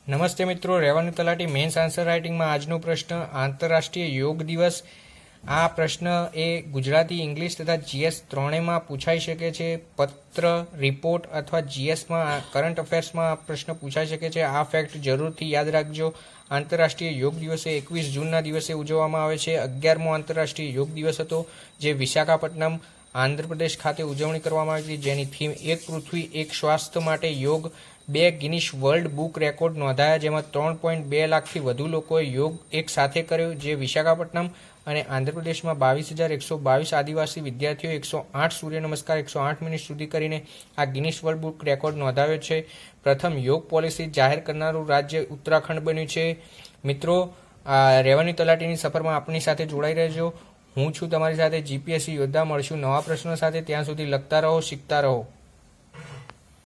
નમસ્તે મિત્રો, રેવન્યુ તલાટી મેન્સ આન્સર રાઇટિંગમાં આજનો પ્રશ્ન આંતરરાષ્ટ્રીય યોગ દિવસ. આ પ્રશ્ન એ ગુજરાતી, ઇંગ્લિશ તથા જીએસ ત્રણેયમાં પૂછાઈ શકે છે. પત્ર, રિપોર્ટ અથવા જીએસમાં કરંટ અફેર્સમાં આ પ્રશ્ન પૂછાઈ શકે છે. આ ફેક્ટ જરૂરથી યાદ રાખજો. આંતરરાષ્ટ્રીય યોગ દિવસે 21 જૂનના દિવસે ઉજવવામાં આવે છે. 11મો આંતરરાષ્ટ્રીય યોગ દિવસ હતો, જે વિશાખાપટ્ટનમ, આંધ્રપ્રદેશ ખાતે ઉજવણી કરવામાં આવી હતી, જેની થીમ એક પૃથ્વી એક સ્વાસ્થ્ય માટે યોગ. 2 ગિનિસ વર્લ્ડ બુક રેકોર્ડ નોંધાયા, જેમાં 3.2 લાખથી વધુ લોકોએ યોગ એક સાથે કર્યો, જે વિશાખાપટ્ટનમ અને આંધ્રપ્રદેશમાં 22,122 આદિવાસી વિદ્યાર્થીઓએ 108 સૂર્ય નમસ્કાર 108 મિનિટ સુધી કરીને આ ગિનિસ વર્લ્ડ બુક રેકોર્ડ નોંધાવ્યો છે. પ્રથમ યોગ પોલિસી જાહેર કરનારું રાજ્ય ઉત્તરાખંડ બન્યું છે. મિત્રો, રેવન્યુ તલાટીની સફરમાં આપણી સાથે જોડાઈ રહેજો. હું છું તમારી સાથે જીપીએસસી યોદ્ધા. મળશું નવા પ્રશ્નો સાથે. ત્યાં સુધી લખતા રહો, શીખતા રહો.